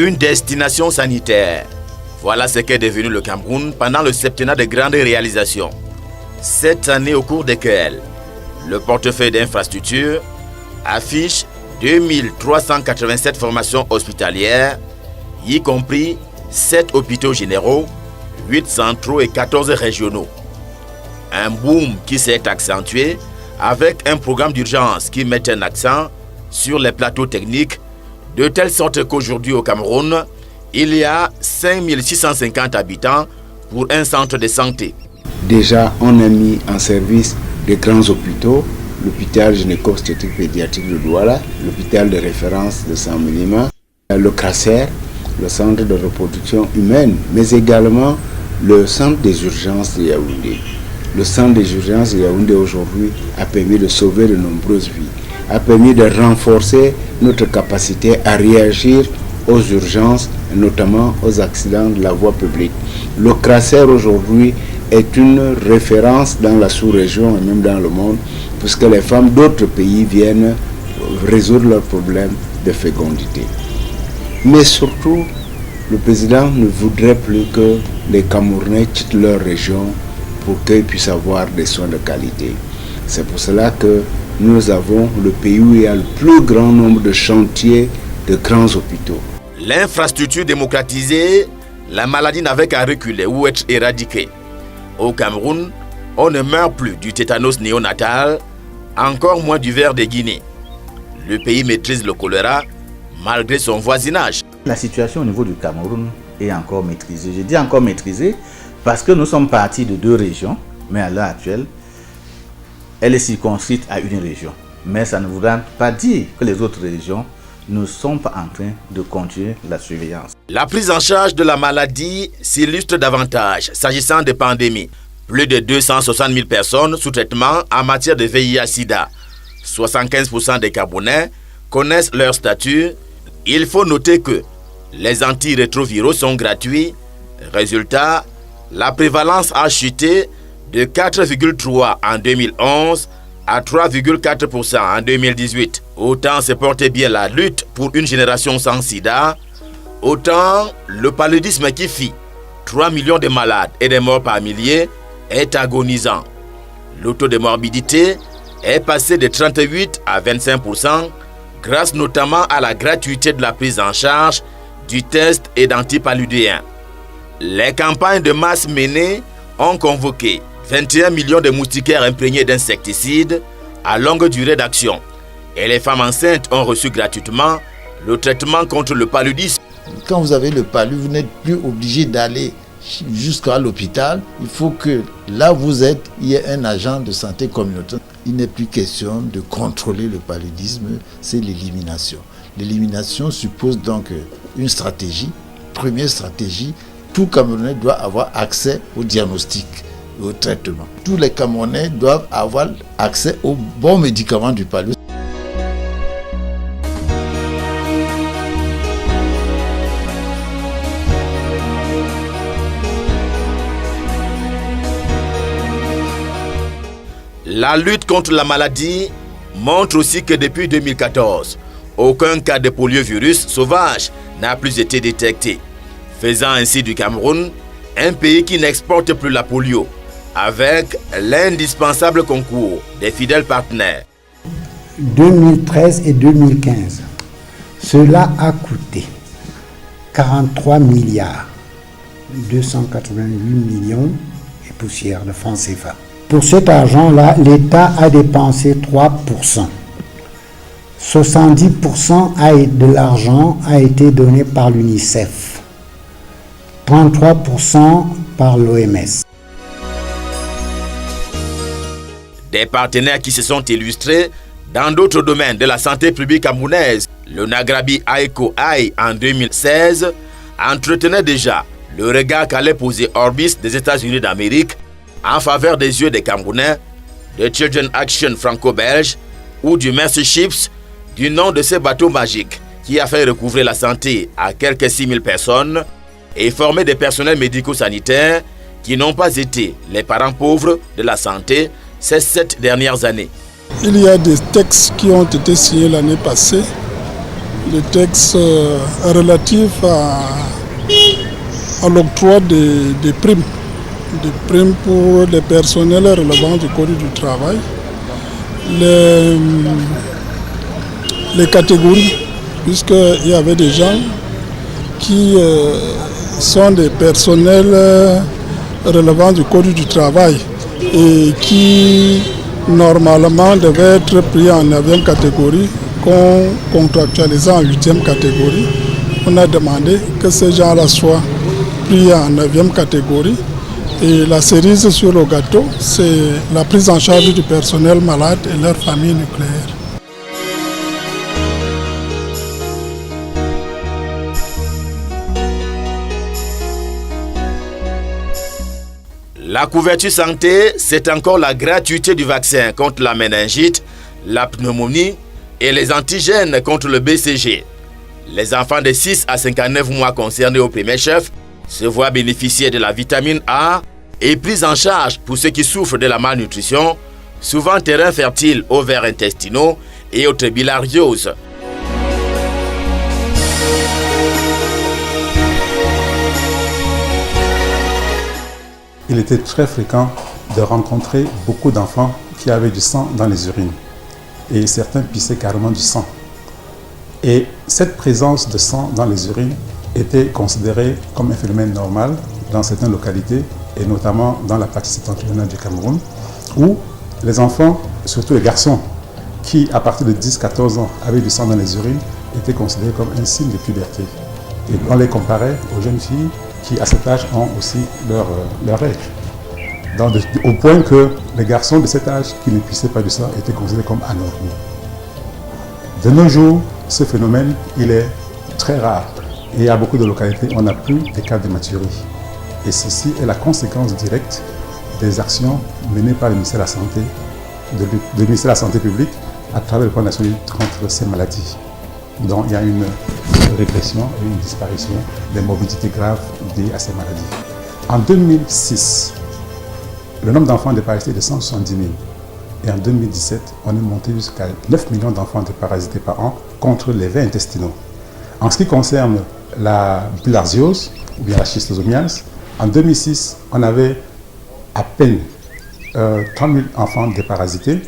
une destination sanitaire. Voilà ce qu'est devenu le Cameroun pendant le septennat de grandes réalisations. 7 années au cours desquelles le portefeuille d'infrastructures affiche 2387 formations hospitalières, y compris 7 hôpitaux généraux, 8 centraux et 14 régionaux. Un boom qui s'est accentué avec un programme d'urgence qui met un accent sur les plateaux techniques, de telle sorte qu'aujourd'hui au Cameroun, il y a 5650 habitants pour un centre de santé. Déjà, on a mis en service des grands hôpitaux, l'hôpital gynéco-obstétrique pédiatrique de Douala, l'hôpital de référence de Saint-Minima, le CRACER, le centre de reproduction humaine, mais également le centre des urgences de Yaoundé. Le centre des urgences de Yaoundé aujourd'hui a permis de sauver de nombreuses vies, a permis de renforcer notre capacité à réagir aux urgences, notamment aux accidents de la voie publique. Le CRACER aujourd'hui est une référence dans la sous-région et même dans le monde, puisque les femmes d'autres pays viennent résoudre leurs problèmes de fécondité. Mais surtout, le président ne voudrait plus que les Camerounais quittent leur région pour qu'ils puissent avoir des soins de qualité. C'est pour cela que nous avons le pays où il y a le plus grand nombre de chantiers de grands hôpitaux. L'infrastructure démocratisée, la maladie n'avait qu'à reculer ou être éradiquée. Au Cameroun, on ne meurt plus du tétanos néonatal, encore moins du ver de Guinée. Le pays maîtrise le choléra malgré son voisinage. La situation au niveau du Cameroun est encore maîtrisée. Je dis encore maîtrisée parce que nous sommes partis de 2 régions, mais à l'heure actuelle, elle est circonscrite à une région. Mais ça ne voudra pas dire que les autres régions ne sont pas en train de continuer la surveillance. La prise en charge de la maladie s'illustre davantage s'agissant des pandémies. Plus de 260 000 personnes sous traitement en matière de VIH-Sida. 75% des Camerounais connaissent leur statut. Il faut noter que les antirétroviraux sont gratuits. Résultat, la prévalence a chuté de 4,3 en 2011 à 3,4% en 2018. Autant se portait bien la lutte pour une génération sans sida, autant le paludisme qui fit 3 millions de malades et des morts par milliers est agonisant. Le taux de morbidité est passé de 38 à 25% grâce notamment à la gratuité de la prise en charge du test et d'antipaludéens. Les campagnes de masse menées ont convoqué 21 millions de moustiquaires imprégnés d'insecticides à longue durée d'action. Et les femmes enceintes ont reçu gratuitement le traitement contre le paludisme. Quand vous avez le palu, vous n'êtes plus obligé d'aller jusqu'à l'hôpital. Il faut que là où vous êtes, il y ait un agent de santé communautaire. Il n'est plus question de contrôler le paludisme, c'est l'élimination. L'élimination suppose donc une stratégie. Première stratégie, tout Camerounais doit avoir accès au diagnostic et au traitement. Tous les Camerounais doivent avoir accès aux bons médicaments du paludisme. La lutte contre la maladie montre aussi que depuis 2014, aucun cas de poliovirus sauvage n'a plus été détecté, faisant ainsi du Cameroun un pays qui n'exporte plus la polio, avec l'indispensable concours des fidèles partenaires. 2013 et 2015, cela a coûté 43 milliards 288 millions et poussière de francs CFA. Pour cet argent-là, l'État a dépensé 3%. 70% de l'argent a été donné par l'UNICEF. 33% par l'OMS. Des partenaires qui se sont illustrés dans d'autres domaines de la santé publique camerounaise. Le Nagrabi Aiko Ai en 2016 entretenait déjà le regard qu'allait poser Orbis des États-Unis d'Amérique en faveur des yeux des Camerounais, de Children Action franco-belge ou du Mercy Ships, du nom de ce bateau magique qui a fait recouvrer la santé à quelques 6000 personnes et former des personnels médico-sanitaires qui n'ont pas été les parents pauvres de la santé ces 7 dernières années. Il y a des textes qui ont été signés l'année passée le texte relatif à l'octroi des primes pour les personnels relevant du Code du travail, les catégories, puisqu'il y avait des gens qui sont des personnels relevant du Code du travail et qui normalement devaient être pris en 9e catégorie, contractualisés en 8e catégorie. On a demandé que ces gens-là soient pris en 9e catégorie. Et la cerise sur le gâteau, c'est la prise en charge du personnel malade et leur famille nucléaire. La couverture santé, c'est encore la gratuité du vaccin contre la méningite, la pneumonie et les antigènes contre le BCG. Les enfants de 6 à 59 mois concernés au premier chef se voient bénéficier de la vitamine A et prise en charge pour ceux qui souffrent de la malnutrition, souvent terrain fertile aux vers intestinaux et autres bilharzioses. Il était très fréquent de rencontrer beaucoup d'enfants qui avaient du sang dans les urines. Et certains pissaient carrément du sang. Et cette présence de sang dans les urines était considérée comme un phénomène normal dans certaines localités, et notamment dans la partie septentrionale du Cameroun, où les enfants, surtout les garçons, qui à partir de 10-14 ans avaient du sang dans les urines, étaient considérés comme un signe de puberté. Et on les comparait aux jeunes filles qui, à cet âge, ont aussi leur règle. Au point que les garçons de cet âge qui ne pissaient pas du sang étaient considérés comme anormaux. De nos jours, ce phénomène, il est très rare. Et à beaucoup de localités, on n'a plus des cas d'hématurie. Et ceci est la conséquence directe des actions menées par le ministère de la Santé, le ministère de la Santé publique à travers le plan national contre ces maladies. Donc il y a une régression et une disparition des morbidités graves liées à ces maladies. En 2006, le nombre d'enfants déparasités est de 170 000. Et en 2017, on est monté jusqu'à 9 millions d'enfants déparasités par an contre les vers intestinaux. En ce qui concerne la bilharziose, ou bien la schistosomiase, en 2006, on avait à peine 30 000 enfants déparasités.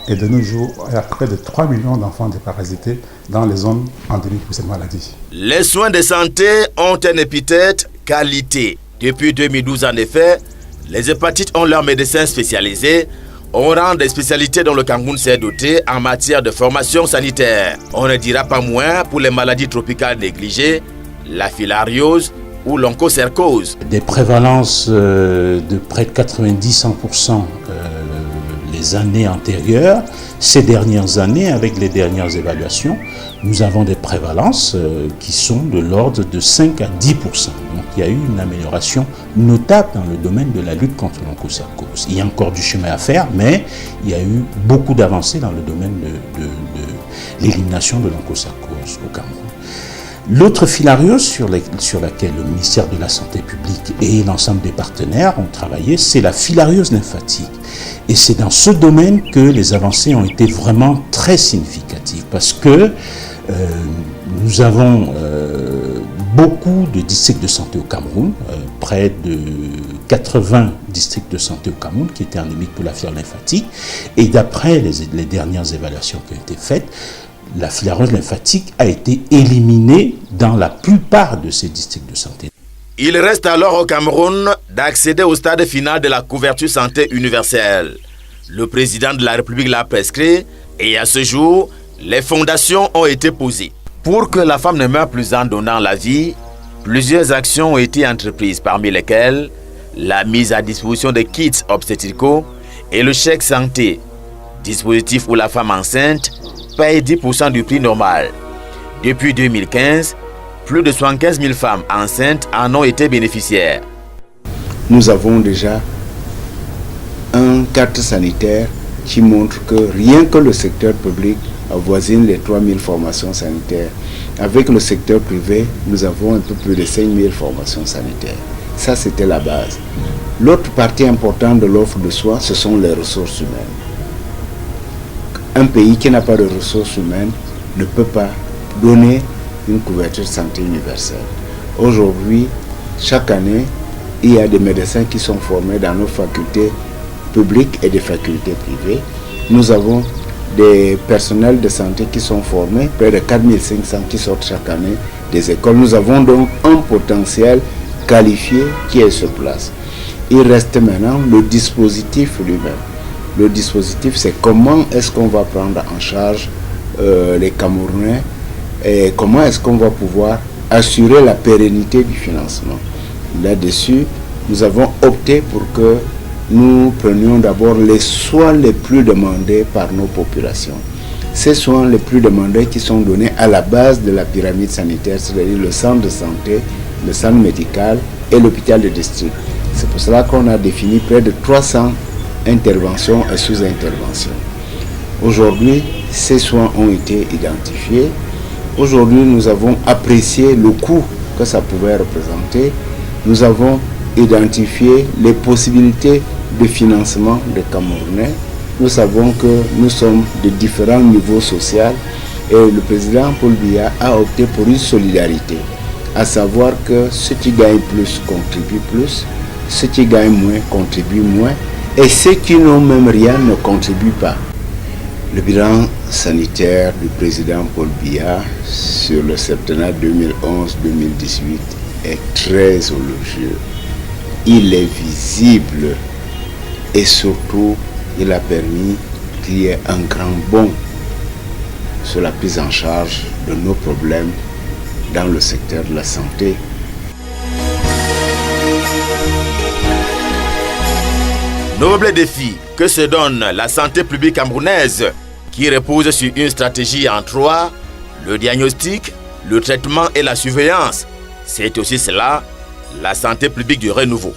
Et de nos jours, il y a près de 3 millions d'enfants déparasités dans les zones endémiques pour cette maladie. Les soins de santé ont un épithète qualité. Depuis 2012, en effet, les hépatites ont leurs médecins spécialisés. On rend des spécialités dont le Cameroun s'est doté en matière de formation sanitaire. On ne dira pas moins pour les maladies tropicales négligées, la filariose ou l'onchocercose. Des prévalences de près de 90-100% les années antérieures. Ces dernières années, avec les dernières évaluations, nous avons des prévalences qui sont de l'ordre de 5 à 10%. Donc il y a eu une amélioration notable dans le domaine de la lutte contre l'onchocercose. Il y a encore du chemin à faire, mais il y a eu beaucoup d'avancées dans le domaine de l'élimination de l'onchocercose au Cameroun. L'autre filariose sur laquelle le ministère de la Santé publique et l'ensemble des partenaires ont travaillé, c'est la filariose lymphatique. Et c'est dans ce domaine que les avancées ont été vraiment très significatives parce que nous avons beaucoup de districts de santé au Cameroun, près de 80 districts de santé au Cameroun qui étaient endémiques pour la fièvre lymphatique. Et d'après les dernières évaluations qui ont été faites, la filariose lymphatique a été éliminée dans la plupart de ces districts de santé. Il reste alors au Cameroun d'accéder au stade final de la couverture santé universelle. Le président de la République l'a prescrit et à ce jour, les fondations ont été posées. Pour que la femme ne meure plus en donnant la vie, plusieurs actions ont été entreprises, parmi lesquelles la mise à disposition des kits obstétricaux et le chèque santé, dispositif où la femme enceinte paye 10% du prix normal. Depuis 2015, plus de 75 000 femmes enceintes en ont été bénéficiaires. Nous avons déjà un cadre sanitaire qui montre que rien que le secteur public avoisine les 3 000 formations sanitaires. Avec le secteur privé, nous avons un peu plus de 5 000 formations sanitaires. Ça, c'était la base. L'autre partie importante de l'offre de soins, ce sont les ressources humaines. Un pays qui n'a pas de ressources humaines ne peut pas donner une couverture de santé universelle. Aujourd'hui, chaque année, il y a des médecins qui sont formés dans nos facultés publiques et des facultés privées. Nous avons des personnels de santé qui sont formés, près de 4500 qui sortent chaque année des écoles. Nous avons donc un potentiel qualifié qui est sur place. Il reste maintenant le dispositif lui-même. Le dispositif, c'est comment est-ce qu'on va prendre en charge les Camerounais et comment est-ce qu'on va pouvoir assurer la pérennité du financement. Là-dessus, nous avons opté pour que nous prenions d'abord les soins les plus demandés par nos populations. Ces soins les plus demandés qui sont donnés à la base de la pyramide sanitaire, c'est-à-dire le centre de santé, le centre médical et l'hôpital de district. C'est pour cela qu'on a défini près de 300 interventions et sous-interventions. Aujourd'hui, ces soins ont été identifiés. Aujourd'hui, nous avons apprécié le coût que ça pouvait représenter. Nous avons identifié les possibilités de financement des Camerounais. Nous savons que nous sommes de différents niveaux sociaux et le président Paul Biya a opté pour une solidarité, à savoir que ceux qui gagnent plus contribuent plus, ceux qui gagnent moins contribuent moins et ceux qui n'ont même rien ne contribuent pas. Le bilan sanitaire du président Paul Biya sur le septennat 2011-2018 est très élogieux. Il est visible et surtout il a permis qu'il y ait un grand bond sur la prise en charge de nos problèmes dans le secteur de la santé. Noble défi que se donne la santé publique camerounaise qui repose sur une stratégie en 3, le diagnostic, le traitement et la surveillance. C'est aussi cela, la santé publique du renouveau.